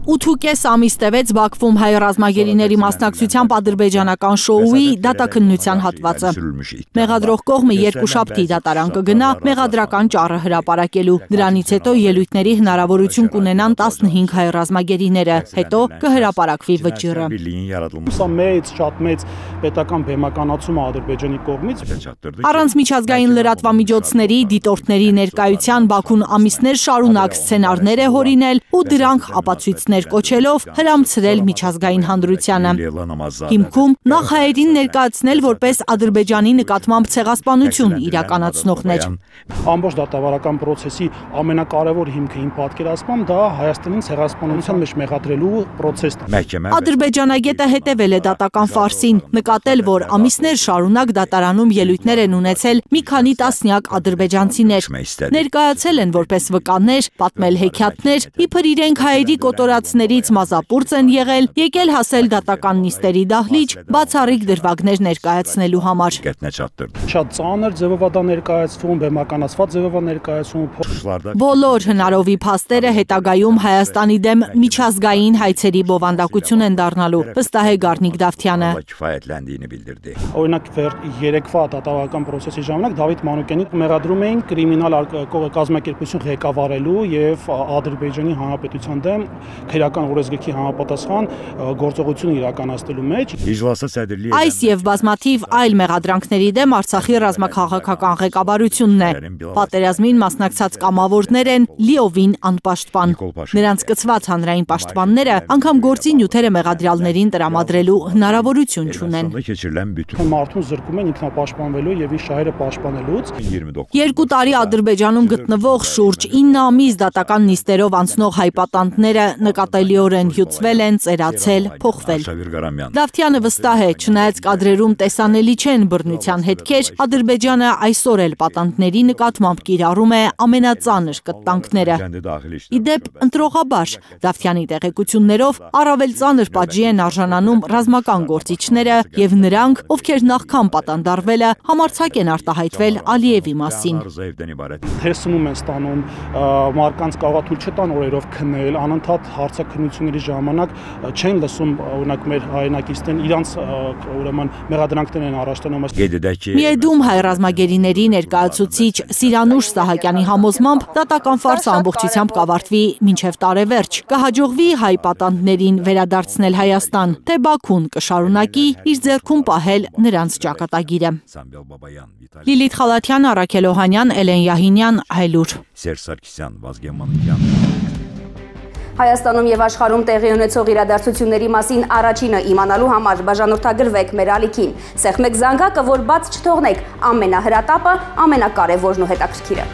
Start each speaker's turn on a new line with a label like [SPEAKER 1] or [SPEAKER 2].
[SPEAKER 1] 8.5 ամիս տևեց Բաքվում հայ ռազմագերիների մասնակցությամբ ադրբեջանական շոուի դատաքննության հատվածը։ Մեղադրող կողմը երկուշաբթի դատարան կգնա մեղադրական ճառը հրապարակելու։ Դրանից հետո ելույթների հնարավորություն կունենան 15 հայ ռազմագերիները, հետո կհրապարակվի վճիռը։
[SPEAKER 2] Սա շատ մեծ պետական բեմականացում է Ադրբեջանի կողմից։
[SPEAKER 1] Առանց միջազգային լրատվամիջոցների դիտորդների ներկայության Բաքուն ամիսներ շարունակ սցենարներ է հորինել ու դրանք ապացույցներ կոչելով հրամցրել միջազգային հանրությանը։ Հիմքում նախ հայերին ներկայացնել որպես Ադրբեջանի նկատմամբ ցեղասպանություն իրականացնողներ։
[SPEAKER 2] Ամբողջ դատավարական process-ի ամենակարևոր հիմքը իմ պատկերացմամբ դա Հայաստանին ցեղասպանության մեջ մեղադրելու process-ն է։
[SPEAKER 1] Ադրբեջանագետը հետևել է դատական ֆարսին, նկատել, որ ամիսներ շարունակ դատարանում ելույթներ են ունեցել մի քանի տասնյակ ադրբեջանցիներ։ Ներկայացել են որպես վկաներ, պատմել հեքիաթներ, իբր իրենք հայերի կոտորածներից մազապուրծ են եղել, եկել հասել դատական նիստերի դահլիճ, բացառիկ դրվագներ ներկայացնելու համար։
[SPEAKER 2] Շատ ծանր ձևով դա ներկայացվում, բեմականացված ձևով ներկայացվում։
[SPEAKER 1] Բոլոր հնարովի փաստերը հետագայում Հայաստանի դեմ միջազգային հայցերի բովանդակություն են դառնալու, վստահ է Գառնիկ Դավթյանը։
[SPEAKER 2] Օրինակ երեկվա դատավարական process-ի ժամանակ Դավիթ Մանուկյանին մեղադրում էին կրիմինալ կազմակերպություն ղեկավարելու եւ Ադրբեջանի Հանրապետության դեմ քրեական օրենսգրքի համապատասխան գործողություն իրականացնելու մեջ։
[SPEAKER 1] Այս եւ բազմաթիվ այլ մեղադրանքների դեմ Արցախի ռազմաքաղաքական ղեկավարությունն է։ Պատերազմին մասնակցած կամավորներ են լիովին անպաշտպան։ Նրանց կցված հանրային պաշտպանները անգամ գործի նյութերը մեղադրյալներին տրամադրելու հնարավորություն չունեն։
[SPEAKER 2] Մարդուն զրկում են ինքնապաշտպանվելու եւ իր շահերը պաշտպանելուց։
[SPEAKER 1] 2 տարի Ադրբեջանում գտնվող շուրջ 9 ամիս դատական նիստերով անցնող հայ պատանդները նկատելիորեն հյուծվել են, ծերացել, փոխվել։ Դավթյանը վստահ է, չնայած կադրերում տեսանելի չեն բռնության հետքեր, Ադրբեջանը այսօր էլ պատանդների նկատմամբ կիրառում է ամենածանր կտտանքները։ Իդեպ ընտրողաբար Դավթյանի տեղեկություններով առավել ծանր պատժի են արժանանում ռազմական գործիչները եւ նրանք, ովքեր նախքան պատանդարվելը համարձակ են արտահայտվել Ալիևի մասին։
[SPEAKER 2] Թերսնում են ստանում, մարկանց կարող թույլ չտան օրերով քնել, անընդհատ հարցաքննությունների ժամանակ չեն լսում, օրինակ մեր հայրենակիցներն իրանց ուրեմն մեղադրանքներ են առաջ տանում։
[SPEAKER 1] Միեդում հայ ռազմագերիների ներկայացուցիչ Սիրանուշ Սահակյանի համոզմամբ դատական ֆարսը ամբողջությամբ կավարտվի մինչև տարեվերջ։ Կհաջողվի հայ պատանդներին վերադարձնել Հայաստան, թե Բաքուն կշարունակի իր ձեռքում պահել նրանց ճակատագիրը։ Լիլիթ Խալաթյան, Առաքել Օհանյան, Էլեն Յահինյան, Հայլուր։
[SPEAKER 3] Հայաստանում եւ աշխարհում տեղի ունեցող իրադարձությունների մասին առաջինը իմանալու համար բաժանորդագրվեք մեր ալիքին։ Սեղմեք զանգակը, որ բաց չթողնեք ամենահրատապը, ամենակարևորն ու հետաքրքիրը։